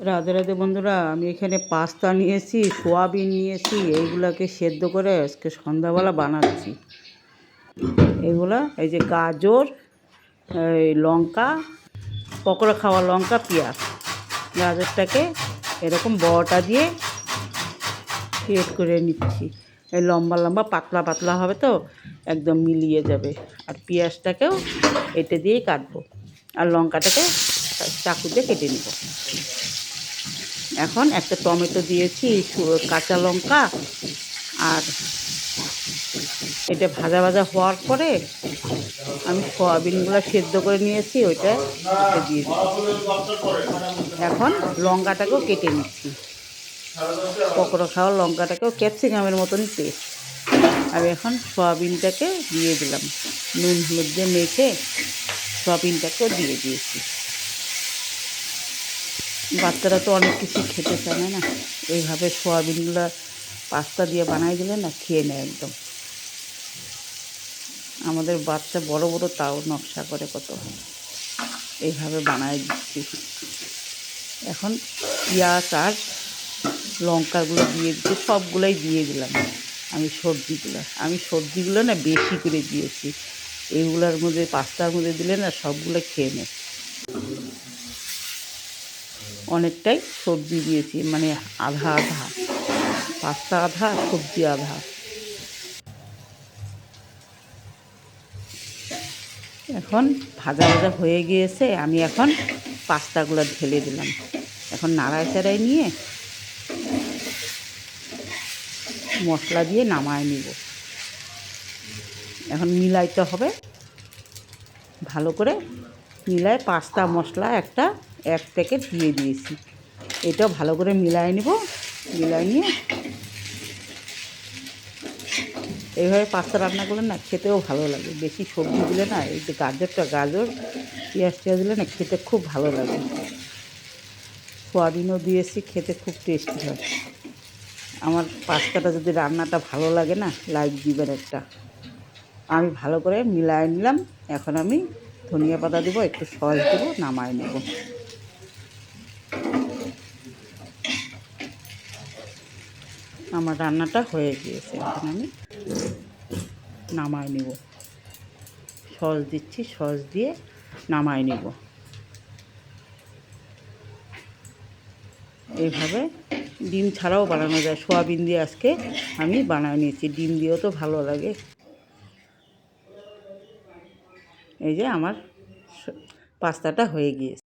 রাধে রাধে বন্ধুরা, আমি এখানে পাস্তা নিয়েছি, সোয়াবিন নিয়েছি। এইগুলাকে সেদ্ধ করে আজকে সন্ধ্যাবেলা বানাচ্ছি। এগুলা এই যে গাজর, এই লঙ্কা, পকোড়া খাওয়া লঙ্কা, পেঁয়াজ। গাজরটাকে এরকম বড়টা দিয়ে গ্রেট করে নিচ্ছি। এই লম্বা লম্বা পাতলা পাতলা হবে তো একদম মিলিয়ে যাবে। আর পেঁয়াজটাকেও এটা দিয়েই কাটবো, আর লঙ্কাটাকে চাকু দিয়ে কেটে নেব। এখন একটা টমেটো দিয়েছি, কাঁচা লঙ্কা, আর এটা ভাজা ভাজা হওয়ার পরে আমি সয়াবিনগুলো সেদ্ধ করে নিয়েছি, ওইটা দিয়ে দিই। এখন লঙ্কাটাকেও কেটে নিচ্ছি, পকোড়া খাওয়া লঙ্কাটাকেও ক্যাপসিকামের মতনই টেস্ট। আমি এখন সয়াবিনটাকে দিয়ে দিলাম, নুন হলুদ দিয়ে মেখে সয়াবিনটাকেও দিয়ে দিয়েছি। বাচ্চারা তো অনেক কিছু খেতে চায় না, এইভাবে সোয়াবিনগুলো পাস্তা দিয়ে বানাই দিলে না খেয়ে নেয় একদম। আমাদের বাচ্চা বড় বড় তাও নকশা করে কত, এইভাবে বানাই দিচ্ছি। এখন পেঁয়াজ আর লঙ্কাগুলো দিয়ে দিচ্ছি, সবগুলোই দিয়ে দিলাম। আমি সবজিগুলো না বেশি করে দিয়েছি। এইগুলোর মধ্যে পাস্তার মধ্যে দিলে না সবগুলো খেয়ে নেয়। অনেকটাই সবজি দিয়েছি, মানে আধা আধা, পাস্তা আধা, সবজি আধা। এখন ভাজা ভাজা হয়ে গিয়েছে, আমি এখন পাস্তাগুলো ঢেলে দিলাম। এখন নাড়ায় চাড়াই নিয়ে মশলা দিয়ে নামায় নিব। এখন মিলাইতে হবে ভালো করে। মিলায় পাস্তা মশলা এক প্যাকেট দিয়ে দিয়েছি, এটাও ভালো করে মিলায় নিব। মিলাই নিয়ে এইভাবে পাস্তা রান্না করলে না খেতেও ভালো লাগে। বেশি সবজি দিলে না, এই যে গাজর পেঁয়াজ দিলে না খেতে খুব ভালো লাগে। সোয়াবিনও দিয়েছি, খেতে খুব টেস্টি হয়। আমার পাস্তাটা যদি রান্নাটা ভালো লাগে না, লাইক দিবেন একটা। আমি ভালো করে মিলাই নিলাম। এখন আমি ধনিয়া পাতা দেবো, একটু সস দেবো, নামায় নেব। আমার রান্নাটা হয়ে গিয়েছে, এখন আমি নামায় নেব। সস দিচ্ছি, সস দিয়ে নামায় নেব। এইভাবে ডিম ছাড়াও বানানো যায়। সোয়াবিন দিয়ে আজকে আমি বানিয়ে নিয়েছি, ডিম দিয়েও তো ভালো লাগে। এই যে আমার পাস্তাটা হয়ে গিয়েছে।